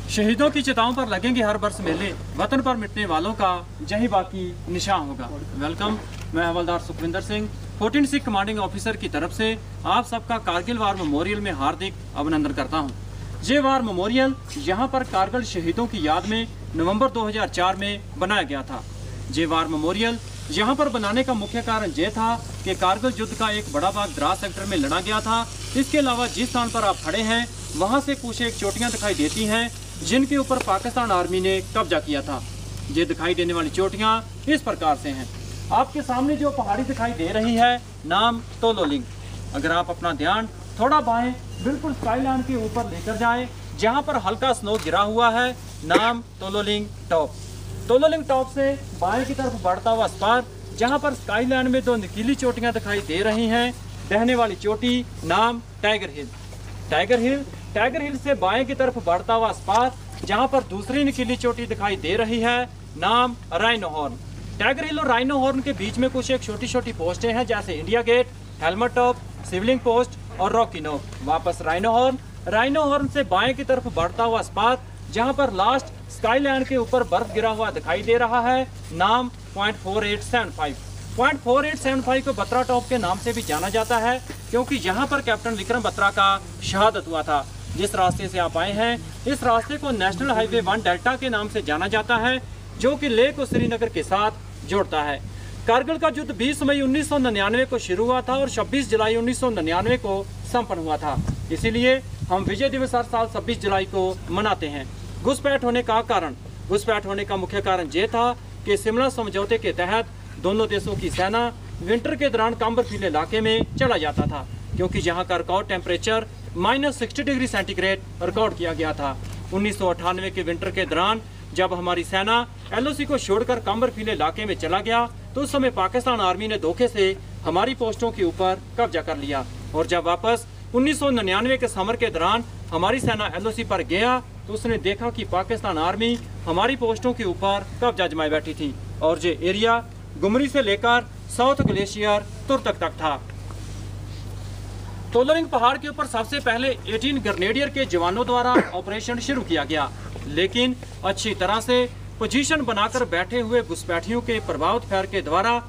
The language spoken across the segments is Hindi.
शहीदों की चिताओं पर लगेंगे हर बरस मेले, वतन पर मिटने वालों का जहीं बाकी निशान होगा। वेलकम, मैं हवलदार सुखविंदर सिंह 14 सिख कमांडिंग ऑफिसर की तरफ से आप सबका कारगिल वार मेमोरियल में हार्दिक अभिनंदन करता हूं। ये वार मेमोरियल यहां पर कारगिल शहीदों की याद में नवंबर 2004 में बनाया गया था। ये वार मेमोरियल यहाँ पर बनाने का मुख्य कारण ये था कि कारगिल युद्ध का एक बड़ा भाग द्रास सेक्टर में लड़ा गया था। इसके अलावा जिस स्थान पर आप खड़े हैं वहाँ से कुछ एक चोटियाँ दिखाई देती हैं जिनके ऊपर पाकिस्तान आर्मी ने कब्जा किया था। ये दिखाई देने वाली चोटियाँ इस प्रकार से हैं। आपके सामने जो पहाड़ी दिखाई दे रही है नाम तोलोलिंग। अगर आप अपना ध्यान थोड़ा बाएं बिल्कुल स्काईलैंड के ऊपर लेकर जाएं, जहाँ पर हल्का स्नो गिरा हुआ है, नाम तोलोलिंग टॉप। तोलोलिंग टॉप से बाएं की तरफ बढ़ता हुआ स्पार, जहां पर स्काईलैंड में दो नुकीली चोटियां दिखाई दे रही हैं। दहने वाली चोटी नाम टाइगर हिल। टाइगर हिल से बाएं की तरफ बढ़ता हुआ स्पार, जहां पर दूसरी नुकीली चोटी दिखाई दे रही है, नाम राइनो हॉर्न। टाइगर हिल और राइनो हॉर्न के बीच में कुछ एक छोटी छोटी पोस्टें हैं, जैसे India Gate, Helmet Top, Shivling Post और रॉकी नोक। वापस राइनो हॉर्न से बाएं की तरफ बढ़ता हुआ स्पार, जहां पर लास्ट स्काईलैंड के ऊपर बर्फ गिरा हुआ दिखाई दे रहा है, नाम .4875। .4875 को बत्रा टॉप के नाम से भी जाना जाता है, क्योंकि यहाँ पर कैप्टन विक्रम बत्रा का शहादत हुआ था। जिस रास्ते से आप आए हैं, इस रास्ते को नेशनल हाईवे 1 डेल्टा के नाम से जाना जाता है, जो कि लेह को श्रीनगर के साथ जोड़ता है। कारगिल का युद्ध 20 मई 1999 को शुरू हुआ था और 26 जुलाई 1999 को संपन्न हुआ था। इसीलिए हम विजय दिवस हर साल 26 जुलाई को मनाते हैं। घुसपैठ होने का मुख्य कारण ये था कि शिमला समझौते के तहत दोनों देशों की सेना विंटर के दौरान काम्बरफील इलाके में चला जाता था, क्योंकि यहाँ का record temperature -60 degree centigrade record किया गया था। 1998 के विंटर के दौरान जब हमारी सेना LOC को छोड़कर काम्बरफील इलाके में चला गया, तो उस समय पाकिस्तान आर्मी ने धोखे से हमारी पोस्टों के ऊपर कब्जा कर लिया। और जब वापस 1999 के समर के दौरान हमारी सेना LOC पर गया, तो उसने देखा कि पाकिस्तान आर्मी हमारी पोस्टों के ऊपर कब्जा जमाए बैठी थी और ये एरिया गुमरी से लेकर साउथ ग्लेशियर तुर्तक तक था। तोलोलिंग पहाड़ के ऊपर सबसे पहले 18 ग्रेनेडियर के जवानों द्वारा ऑपरेशन शुरू किया गया, लेकिन अच्छी तरह से पोजीशन बनाकर बैठे हुए घुसपैठियों के प्रभावित फायर के द्वारा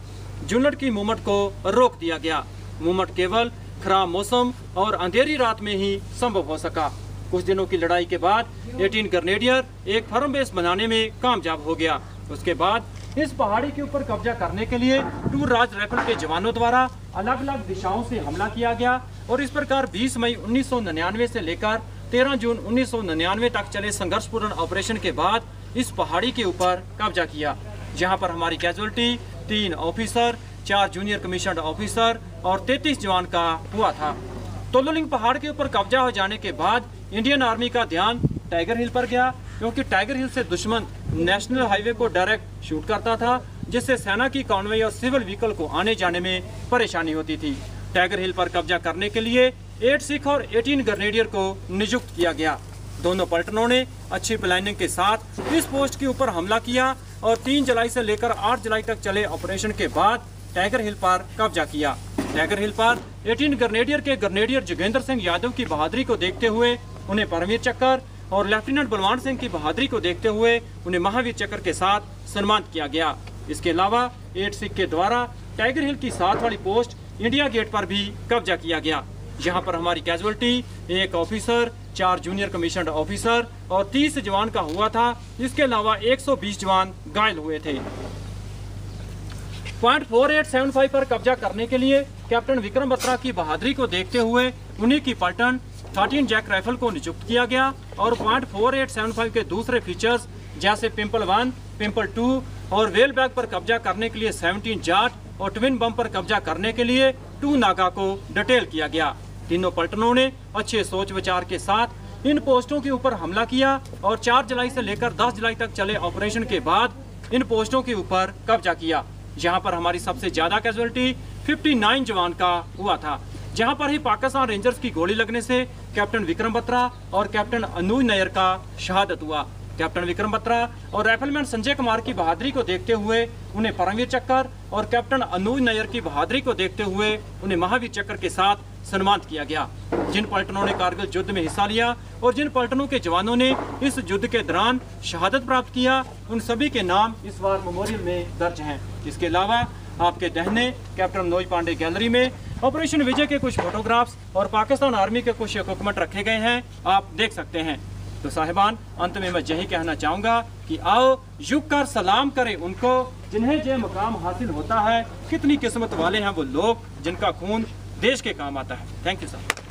यूनिट की मूवमेंट को रोक दिया गया। मूवमेंट केवल खराब मौसम और अंधेरी रात में ही संभव हो सका। कुछ दिनों की लड़ाई के बाद 18 ग्रेनेडियर एक फर्म बेस बनाने में कामयाब हो गया। उसके बाद इस पहाड़ी के ऊपर कब्जा करने के लिए टूर राज राइफल के जवानों द्वारा अलग अलग दिशाओं से हमला किया गया और इस प्रकार 20 मई 1999 से लेकर 13 जून 1999 तक चले संघर्षपूर्ण ऑपरेशन के बाद इस पहाड़ी के ऊपर कब्जा किया, जहां पर हमारी casualty 3 officer, 4 junior commissioned officer और 33 जवान का हुआ था। तोलोलिंग पहाड़ के ऊपर कब्जा हो जाने के बाद इंडियन आर्मी का ध्यान टाइगर हिल पर गया, क्योंकि टाइगर हिल से दुश्मन नेशनल हाईवे को डायरेक्ट शूट करता था, जिससे सेना की कॉन्वॉय और सिविल व्हीकल को आने जाने में परेशानी होती थी। टाइगर हिल पर कब्जा करने के लिए 8 सिख और 18 ग्रेनेडियर को नियुक्त किया गया। दोनों पलटनों ने अच्छी प्लानिंग के साथ इस पोस्ट के ऊपर हमला किया और 3 जुलाई से लेकर 8 जुलाई तक चले ऑपरेशन के बाद टाइगर हिल पर कब्जा किया। टाइगर हिल पर 18 ग्रेनेडियर के ग्रेनेडियर जोगेंद्र सिंह यादव की बहादुरी को देखते हुए उन्हें परमवीर चक्र और लेफ्टिनेंट बलवान सिंह की बहादुरी को देखते हुए उन्हें महावीर चक्र के साथ सम्मानित किया गया। इसके अलावा 8 सिख के द्वारा टाइगर हिल की 7 वाली पोस्ट इंडिया गेट पर भी कब्जा किया गया, जहां पर हमारी casualty 1 officer, 4 junior commissioned officer और 30 जवान का हुआ था। इसके अलावा 120 जवान घायल हुए थे। .4875 पर कब्जा करने के लिए कैप्टन विक्रम बत्रा की बहादुरी को देखते हुए उन्हीं की पलटन 13 जैक राइफल को नियुक्त किया गया और .4875 के दूसरे फीचर्स जैसे पिंपल 1, पिंपल 2 और वेल बैग पर कब्जा करने के लिए 17 जाट और ट्विन बम पर कब्जा करने के लिए 2 नागा को डिटेल किया गया। तीनों पलटनों ने अच्छे सोच विचार के साथ इन पोस्टों के ऊपर हमला किया और 4 जुलाई से लेकर 10 जुलाई तक चले ऑपरेशन के बाद इन पोस्टों के ऊपर कब्जा किया, जहां पर हमारी सबसे ज्यादा कैजुअलिटी 59 जवान का हुआ था। जहां पर ही पाकिस्तान रेंजर्स की गोली लगने से कैप्टन विक्रम बत्रा और कैप्टन अनुज नायर का शहादत हुआ। कैप्टन विक्रम बत्रा और राइफलमैन संजय कुमार की बहादुरी को देखते हुए उन्हें परमवीर चक्र और कैप्टन अनुज नायर की बहादुरी को देखते हुए उन्हें महावीर चक्र के साथ सम्मानित किया गया। जिन पलटनों ने कारगिल युद्ध में हिस्सा लिया और जिन पलटनों के जवानों ने इस युद्ध के दौरान शहादत प्राप्त किया, उन सभी के नाम इस वार मेमोरियल में दर्ज हैं। इसके अलावा आपके दाहिने कैप्टन मनोज पांडे गैलरी में ऑपरेशन विजय के कुछ फोटोग्राफ्स और पाकिस्तान आर्मी के कुछ इक्विपमेंट रखे गए हैं, आप देख सकते हैं। तो साहिबान, अंत में मैं यही कहना चाहूँगा कि आओ झुक कर सलाम करें उनको जिन्हें जो मुकाम हासिल होता है। कितनी किस्मत वाले हैं वो लोग जिनका खून देश के काम आता है। Thank you sir.